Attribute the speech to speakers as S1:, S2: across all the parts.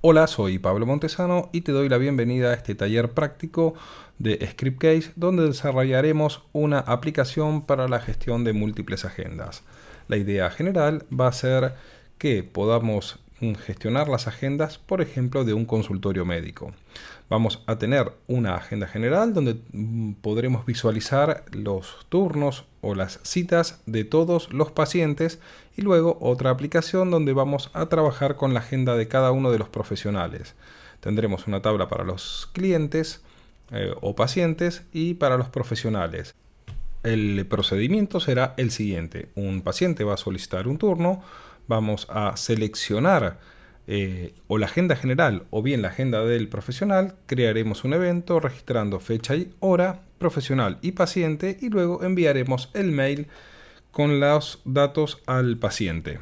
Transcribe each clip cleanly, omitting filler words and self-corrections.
S1: Hola, soy Pablo Montesano y te doy la bienvenida a este taller práctico de Scriptcase, donde desarrollaremos una aplicación para la gestión de múltiples agendas. La idea general va a ser que podamos gestionar las agendas, por ejemplo, de un consultorio médico. Vamos a tener una agenda general donde podremos visualizar los turnos o las citas de todos los pacientes y luego otra aplicación donde vamos a trabajar con la agenda de cada uno de los profesionales. Tendremos una tabla para los clientes o pacientes y para los profesionales. El procedimiento será el siguiente. Un paciente va a solicitar un turno, vamos a seleccionar o la agenda general o bien la agenda del profesional, crearemos un evento registrando fecha y hora, profesional y paciente y luego enviaremos el mail con los datos al paciente.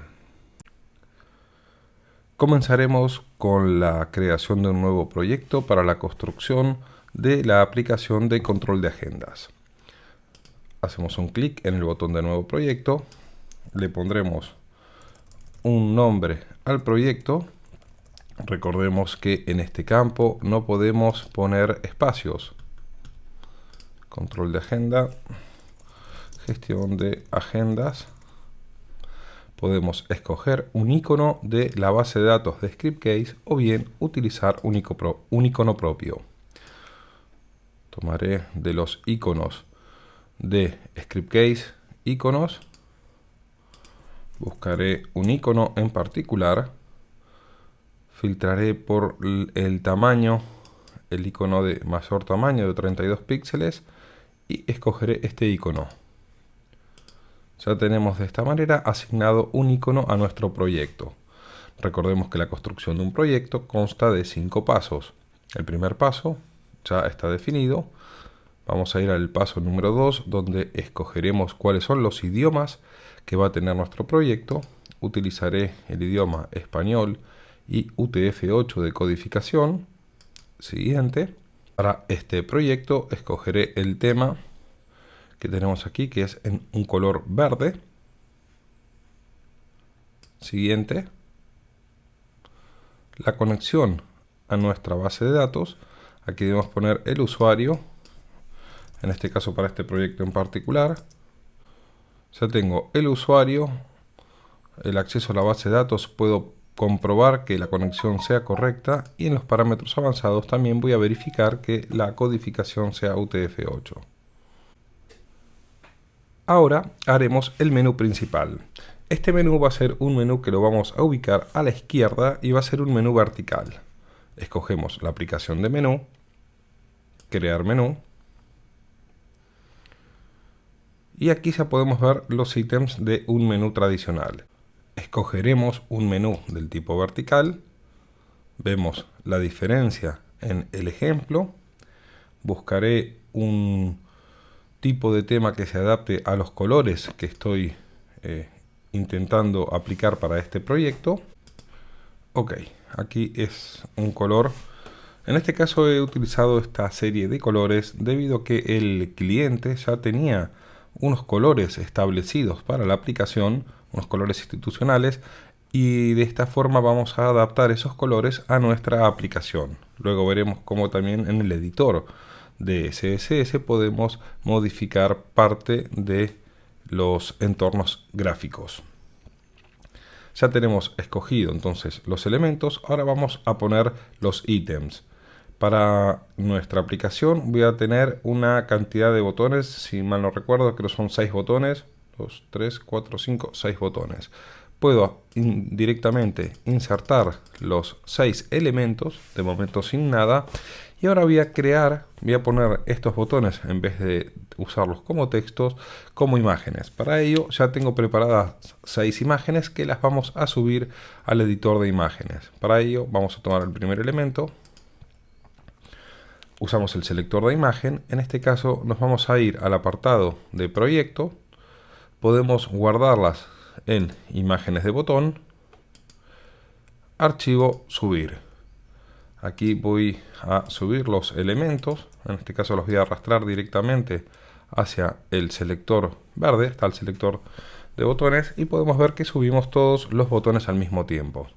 S1: Comenzaremos con la creación de un nuevo proyecto para la construcción de la aplicación de control de agendas. Hacemos un clic en el botón de nuevo proyecto, le pondremos un nombre al proyecto. Recordemos que en este campo no podemos poner espacios. Control de agenda, gestión de agendas. Podemos escoger un icono de la base de datos de Scriptcase o bien utilizar un icono propio. Tomaré de los iconos de Scriptcase, iconos. Buscaré un icono en particular. Filtraré por el tamaño, el icono de mayor tamaño de 32 píxeles y escogeré este icono. Ya tenemos de esta manera asignado un icono a nuestro proyecto. Recordemos que la construcción de un proyecto consta de 5 pasos. El primer paso ya está definido. Vamos a ir al paso número 2, donde escogeremos cuáles son los idiomas que va a tener nuestro proyecto. Utilizaré el idioma español y UTF-8 de codificación. Siguiente. Para este proyecto escogeré el tema que tenemos aquí, que es en un color verde. Siguiente. La conexión a nuestra base de datos. Aquí debemos poner el usuario. En este caso, para este proyecto en particular, ya tengo el usuario, el acceso a la base de datos, puedo comprobar que la conexión sea correcta y en los parámetros avanzados también voy a verificar que la codificación sea UTF-8. Ahora haremos el menú principal. Este menú va a ser un menú que lo vamos a ubicar a la izquierda y va a ser un menú vertical. Escogemos la aplicación de menú, crear menú. Y aquí ya podemos ver los ítems de un menú tradicional. Escogeremos un menú del tipo vertical. Vemos la diferencia en el ejemplo. Buscaré un tipo de tema que se adapte a los colores que estoy intentando aplicar para este proyecto. Ok, aquí es un color. En este caso he utilizado esta serie de colores debido a que el cliente ya tenía unos colores establecidos para la aplicación, unos colores institucionales, y de esta forma vamos a adaptar esos colores a nuestra aplicación. Luego veremos cómo también en el editor de CSS podemos modificar parte de los entornos gráficos. Ya tenemos escogido entonces los elementos, ahora vamos a poner los ítems. Para nuestra aplicación voy a tener una cantidad de botones, si mal no recuerdo, creo que son 6 botones, 2, 3, 4, 5, 6 botones. Puedo directamente insertar los 6 elementos, de momento sin nada, y ahora voy a poner estos botones, en vez de usarlos como textos, como imágenes. Para ello ya tengo preparadas 6 imágenes que las vamos a subir al editor de imágenes. Para ello vamos a tomar el primer elemento. Usamos el selector de imagen. En este caso nos vamos a ir al apartado de proyecto. Podemos guardarlas en imágenes de botón. Archivo, subir. Aquí voy a subir los elementos. En este caso los voy a arrastrar directamente hacia el selector verde. Está el selector de botones y podemos ver que subimos todos los botones al mismo tiempo.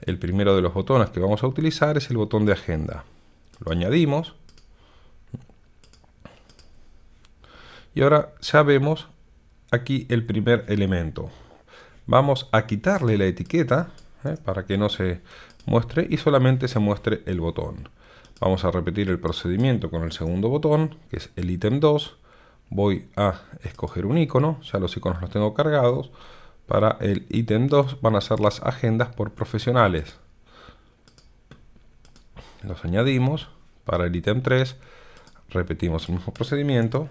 S1: El primero de los botones que vamos a utilizar es el botón de agenda. Lo añadimos. Y ahora ya vemos aquí el primer elemento. Vamos a quitarle la etiqueta para que no se muestre y solamente se muestre el botón. Vamos a repetir el procedimiento con el segundo botón, que es el ítem 2. Voy a escoger un icono, ya los iconos los tengo cargados. Para el ítem 2 van a ser las agendas por profesionales. Los añadimos. Para el ítem 3 repetimos el mismo procedimiento.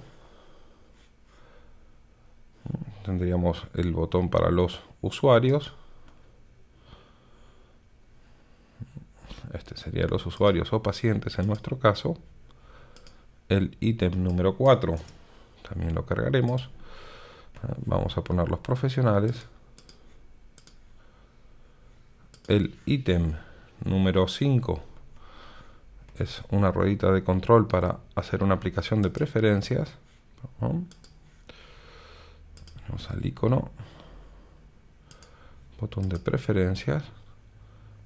S1: Tendríamos el botón para los usuarios. Este sería los usuarios o pacientes en nuestro caso. El ítem número 4 también lo cargaremos. Vamos a poner los profesionales. El ítem número 5 es una ruedita de control para hacer una aplicación de preferencias. Vamos al icono, botón de preferencias,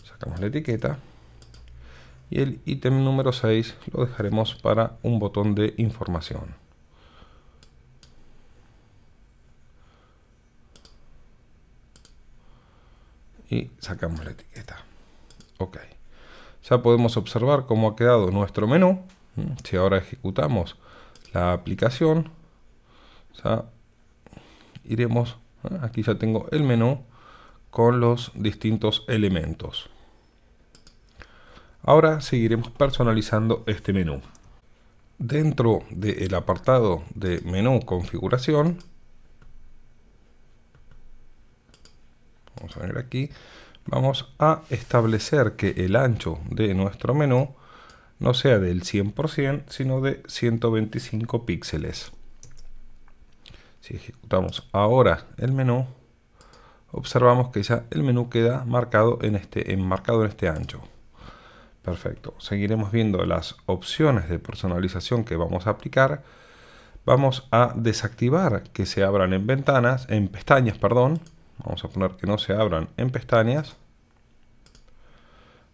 S1: sacamos la etiqueta y el ítem número 6 lo dejaremos para un botón de información. Y sacamos la etiqueta. Ok. Ya podemos observar cómo ha quedado nuestro menú. Si ahora ejecutamos la aplicación, ya iremos, aquí ya tengo el menú con los distintos elementos. Ahora seguiremos personalizando este menú. Dentro del apartado de menú configuración, vamos a ver aquí, vamos a establecer que el ancho de nuestro menú no sea del 100%, sino de 125 píxeles. Si ejecutamos ahora el menú, observamos que ya el menú queda marcado en este ancho. Perfecto. Seguiremos viendo las opciones de personalización que vamos a aplicar. Vamos a desactivar que se abran en pestañas, perdón. Vamos a poner que no se abran en pestañas,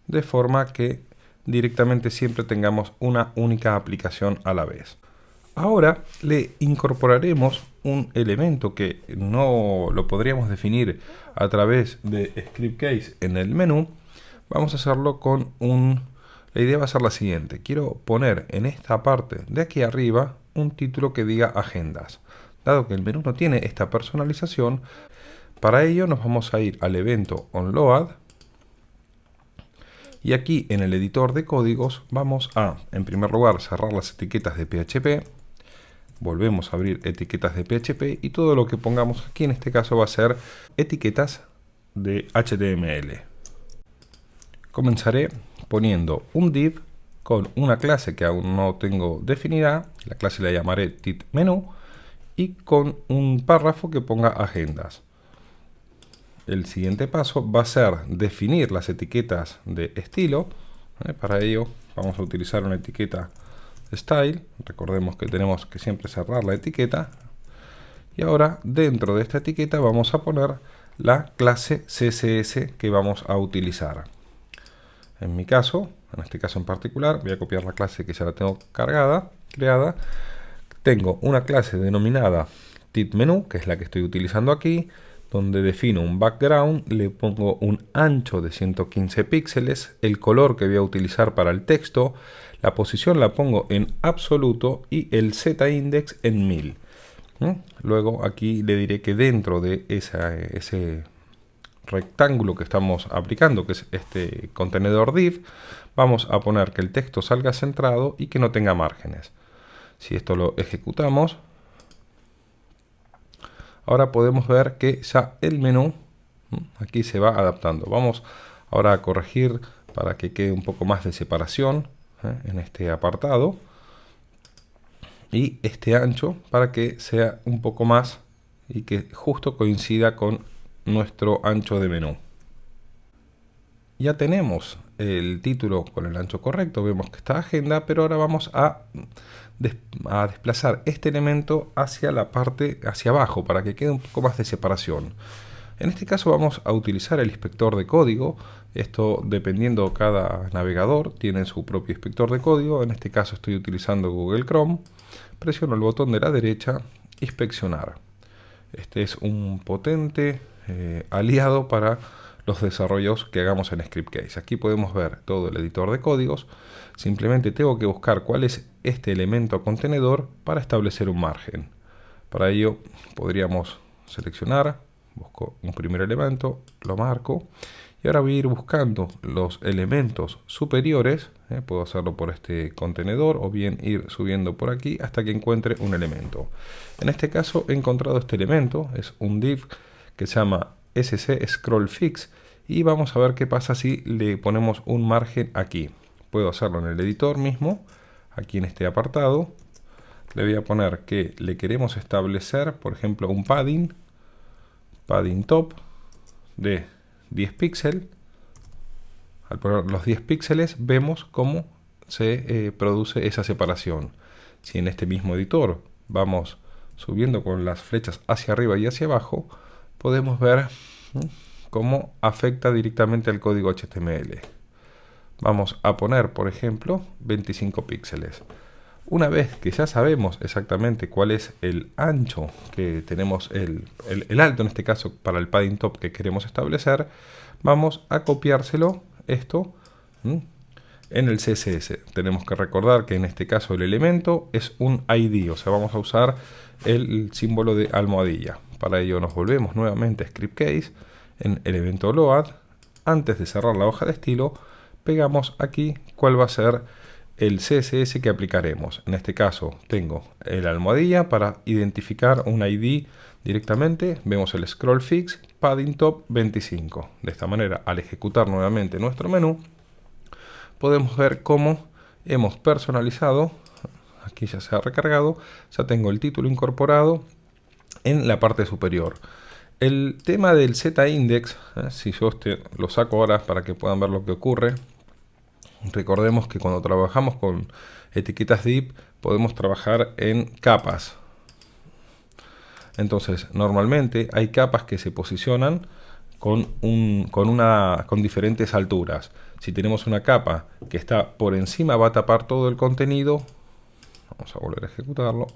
S1: de forma que directamente siempre tengamos una única aplicación a la vez. Ahora le incorporaremos un elemento que no lo podríamos definir a través de Script Case en el menú. Vamos a hacerlo con la idea va a ser la siguiente. Quiero poner en esta parte de aquí arriba un título que diga agendas. Dado que el menú no tiene esta personalización, para ello nos vamos a ir al evento onLoad. Y aquí en el editor de códigos vamos a, en primer lugar, cerrar las etiquetas de PHP. Volvemos a abrir etiquetas de PHP y todo lo que pongamos aquí en este caso va a ser etiquetas de HTML. Comenzaré poniendo un div con una clase que aún no tengo definida. La clase la llamaré titMenu y con un párrafo que ponga agendas. El siguiente paso va a ser definir las etiquetas de estilo. Para ello vamos a utilizar una etiqueta style. Recordemos que tenemos que siempre cerrar la etiqueta. Y ahora dentro de esta etiqueta vamos a poner la clase CSS que vamos a utilizar. En mi caso, en este caso en particular, voy a copiar la clase que ya la tengo creada. Tengo una clase denominada titMenu, que es la que estoy utilizando aquí, donde defino un background, le pongo un ancho de 115 píxeles, el color que voy a utilizar para el texto, la posición la pongo en absoluto y el z-index en 1000. Luego aquí le diré que dentro de ese rectángulo que estamos aplicando, que es este contenedor div, vamos a poner que el texto salga centrado y que no tenga márgenes. Si esto lo ejecutamos, ahora podemos ver que ya el menú aquí se va adaptando. Vamos ahora a corregir para que quede un poco más de separación en este apartado. Y este ancho para que sea un poco más y que justo coincida con nuestro ancho de menú. Ya tenemos el título con el ancho correcto, vemos que está agenda, pero ahora vamos a desplazar este elemento hacia la parte hacia abajo para que quede un poco más de separación. En este caso vamos a utilizar el inspector de código. Esto, dependiendo, cada navegador tiene su propio inspector de código. En este caso estoy utilizando Google Chrome. Presiono el botón de la derecha, inspeccionar. Este es un potente aliado para los desarrollos que hagamos en Scriptcase. Aquí podemos ver todo el editor de códigos. Simplemente tengo que buscar cuál es este elemento contenedor para establecer un margen. Para ello podríamos seleccionar, busco un primer elemento, lo marco y ahora voy a ir buscando los elementos superiores. Puedo hacerlo por este contenedor o bien ir subiendo por aquí hasta que encuentre un elemento. En este caso he encontrado este elemento, es un div que se llama SC Scroll Fix y vamos a ver qué pasa si le ponemos un margen aquí. Puedo hacerlo en el editor mismo, aquí en este apartado. Le voy a poner que le queremos establecer, por ejemplo, un padding top de 10 píxeles. Al poner los 10 píxeles vemos cómo se produce esa separación. Si en este mismo editor vamos subiendo con las flechas hacia arriba y hacia abajo, podemos ver cómo afecta directamente al código HTML. Vamos a poner, por ejemplo, 25 píxeles. Una vez que ya sabemos exactamente cuál es el ancho que tenemos, el alto en este caso para el padding top que queremos establecer, vamos a copiárselo esto en el CSS. Tenemos que recordar que en este caso el elemento es un ID, o sea, vamos a usar el símbolo de almohadilla. Para ello nos volvemos nuevamente a Scriptcase, en el evento load. Antes de cerrar la hoja de estilo, pegamos aquí cuál va a ser el CSS que aplicaremos. En este caso tengo el almohadilla para identificar un ID directamente. Vemos el scroll fix, padding top 25. De esta manera, al ejecutar nuevamente nuestro menú, podemos ver cómo hemos personalizado. Aquí ya se ha recargado, ya tengo el título incorporado en la parte superior. El tema del Z-index, si yo lo saco ahora para que puedan ver lo que ocurre. Recordemos que cuando trabajamos con etiquetas div podemos trabajar en capas. Entonces, normalmente hay capas que se posicionan con diferentes alturas. Si tenemos una capa que está por encima, va a tapar todo el contenido. Vamos a volver a ejecutarlo.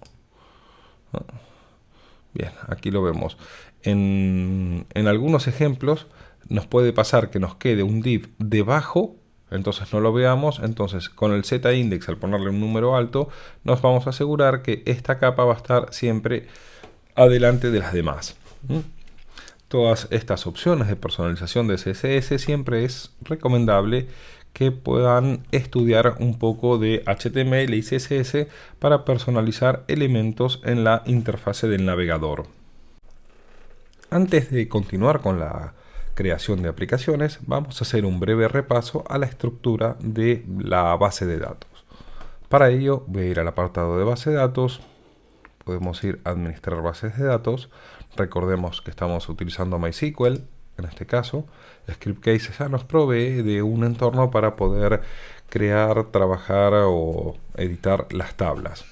S1: Bien, aquí lo vemos. En algunos ejemplos nos puede pasar que nos quede un div debajo, entonces no lo veamos. Entonces con el Z-index, al ponerle un número alto, nos vamos a asegurar que esta capa va a estar siempre adelante de las demás. Todas estas opciones de personalización de CSS siempre es recomendable que puedan estudiar un poco de HTML y CSS para personalizar elementos en la interfase del navegador. Antes de continuar con la creación de aplicaciones, vamos a hacer un breve repaso a la estructura de la base de datos. Para ello voy a ir al apartado de base de datos. Podemos ir a administrar bases de datos. Recordemos que estamos utilizando MySQL. En este caso, Scriptcase ya nos provee de un entorno para poder crear, trabajar o editar las tablas.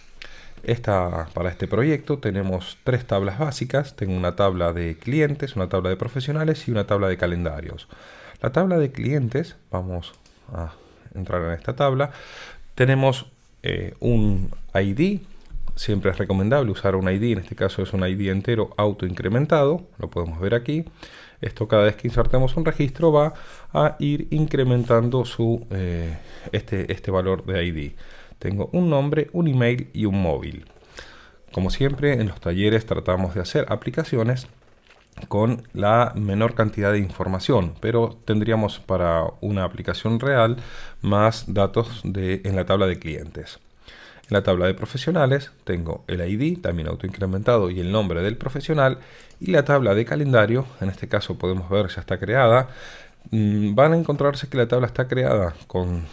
S1: Para este proyecto tenemos tres tablas básicas. Tengo una tabla de clientes, una tabla de profesionales y una tabla de calendarios. La tabla de clientes, vamos a entrar en esta tabla. Tenemos un ID. Siempre es recomendable usar un ID, en este caso es un ID entero autoincrementado, lo podemos ver aquí. Esto, cada vez que insertemos un registro, va a ir incrementando este valor de ID. Tengo un nombre, un email y un móvil. Como siempre, en los talleres tratamos de hacer aplicaciones con la menor cantidad de información, pero tendríamos para una aplicación real más datos en la tabla de clientes. En la tabla de profesionales tengo el ID, también autoincrementado, y el nombre del profesional. Y la tabla de calendario, en este caso podemos ver ya está creada. Van a encontrarse que la tabla está creada con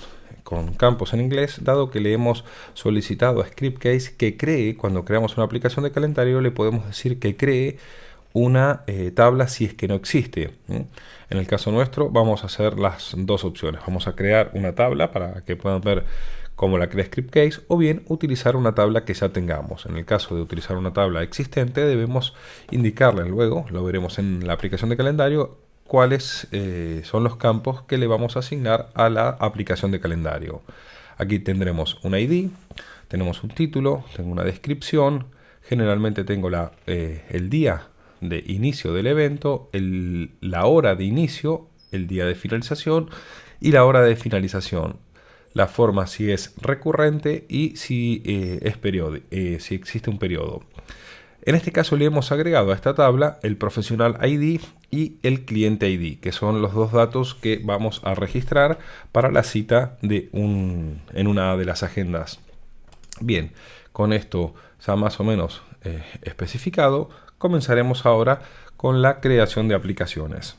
S1: campos en inglés, dado que le hemos solicitado a Scriptcase que cree, cuando creamos una aplicación de calendario, le podemos decir que cree una tabla si es que no existe. En el caso nuestro vamos a hacer las dos opciones. Vamos a crear una tabla para que puedan ver como la crea script case, o bien utilizar una tabla que ya tengamos. En el caso de utilizar una tabla existente, debemos indicarle luego, lo veremos en la aplicación de calendario, cuáles son los campos que le vamos a asignar a la aplicación de calendario. Aquí tendremos un ID, tenemos un título, tengo una descripción, generalmente tengo el día de inicio del evento, la hora de inicio, el día de finalización y la hora de finalización. La forma si es recurrente y si si existe un periodo. En este caso le hemos agregado a esta tabla el profesional ID y el cliente ID, que son los dos datos que vamos a registrar para la cita en una de las agendas. Bien, con esto ya más o menos especificado, comenzaremos ahora con la creación de aplicaciones.